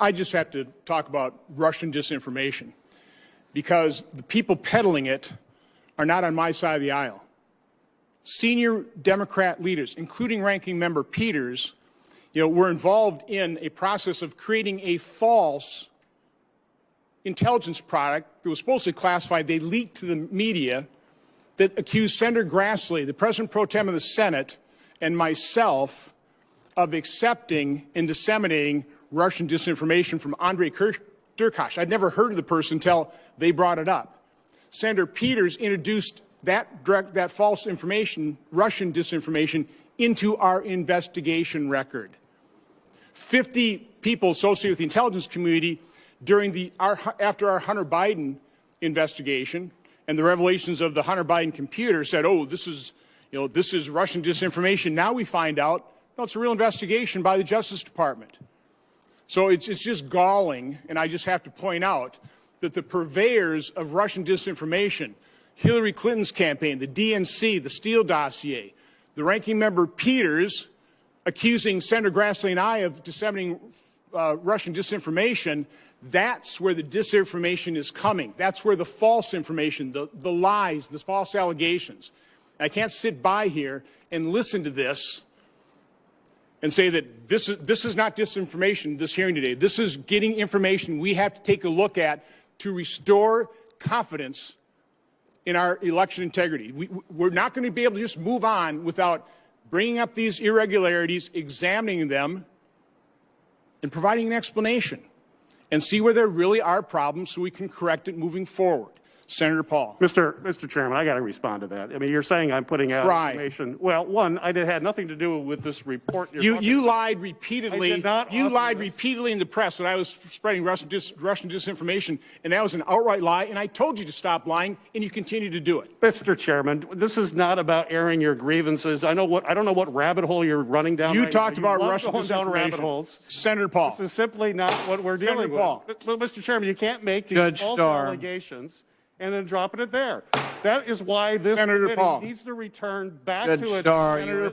I just have to talk about Russian disinformation because the people peddling it are not on my side of the aisle. Senior Democrat leaders, including Ranking Member Peters, were involved in a process of creating a false intelligence product that was supposedly classified. They leaked to the media that accused Senator Grassley, the President Pro Tem of the Senate, and myself of accepting and disseminating Russian disinformation from Andrei Derkach. I'd never heard of the person until they brought it up. Senator Peters introduced that false information, Russian disinformation, into our investigation record. 50 people associated with the intelligence community after our Hunter Biden investigation and the revelations of the Hunter Biden computer said, "Oh, this is Russian disinformation." Now we find out, no, it's a real investigation by the Justice Department. So it's just galling, and I just have to point out that the purveyors of Russian disinformation, Hillary Clinton's campaign, the DNC, the Steele dossier, the Ranking Member Peters accusing Senator Grassley and I of disseminating Russian disinformation, that's where the disinformation is coming. That's where the false information, the lies, the false allegations. I can't sit by here and listen to this and say that this is not disinformation, this hearing today. This is getting information we have to take a look at to restore confidence in our election integrity. We're not going to be able to just move on without bringing up these irregularities, examining them, and providing an explanation, and see where there really are problems so we can correct it moving forward. Senator Paul. Mr. Chairman, I got to respond to that. I mean, you're saying I'm putting out information. Well, one, it had nothing to do with this report. You lied repeatedly. I did not. You lied repeatedly in the press that I was spreading Russian disinformation, and that was an outright lie. And I told you to stop lying, and you continue to do it. Mr. Chairman, this is not about airing your grievances. I don't know what rabbit hole you're running down. You talked about Russian disinformation. Down rabbit holes. Senator Paul. This is simply not what we're dealing with. Paul. But, Mr. Chairman, you can't make these false allegations and then dropping it there. That is why this committee needs to return back to its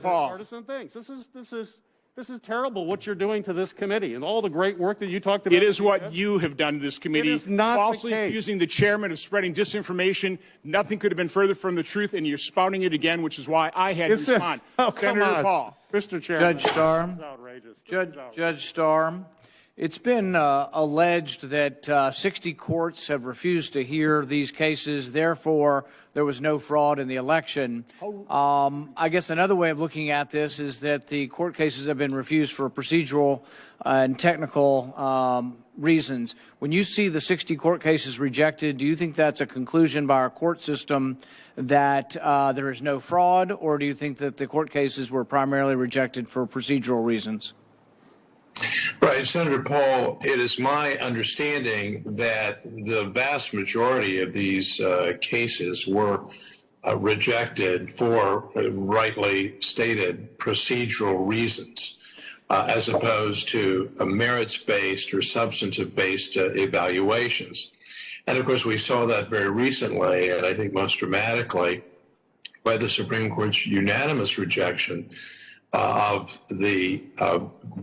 partisan things. This is terrible what you're doing to this committee and all the great work that you talked about. It is what you have done to this committee. It is not falsely accusing the chairman of spreading disinformation. Nothing could have been further from the truth, and you're spouting it again, which is why I had to respond. Senator Paul. Mr. Chairman. Judge Storm. This is outrageous. Judge Storm. It's been alleged that 60 courts have refused to hear these cases. Therefore, there was no fraud in the election. I guess another way of looking at this is that the court cases have been refused for procedural and technical reasons. When you see the 60 court cases rejected, do you think that's a conclusion by our court system that there is no fraud, or do you think that the court cases were primarily rejected for procedural reasons? Right, Senator Paul, it is my understanding that the vast majority of these cases were rejected for rightly stated procedural reasons, as opposed to merits-based or substantive-based evaluations. And of course, we saw that very recently, and I think most dramatically, by the Supreme Court's unanimous rejection of the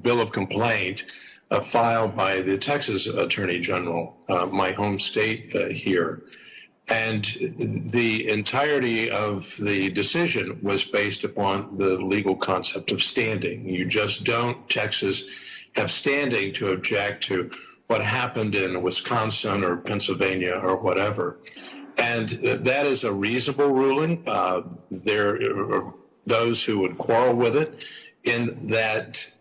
bill of complaint filed by the Texas Attorney General, my home state here. And the entirety of the decision was based upon the legal concept of standing. You just don't, Texas, have standing to object to what happened in Wisconsin or Pennsylvania or whatever. And that is a reasonable ruling. There are those who would quarrel with it, in that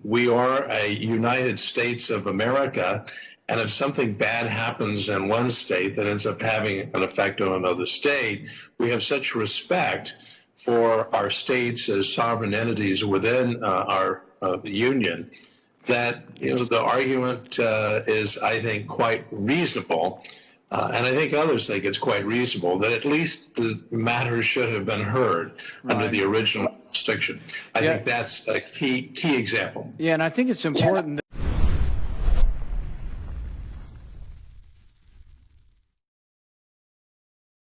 we are a United States of America, and if something bad happens in one state that ends up having an effect on another state, we have such respect for our states as sovereign entities within our union that the argument is, I think, quite reasonable. And I think others think it's quite reasonable that at least the matter should have been heard under the original jurisdiction. I think that's a key example. Yeah, and I think it's important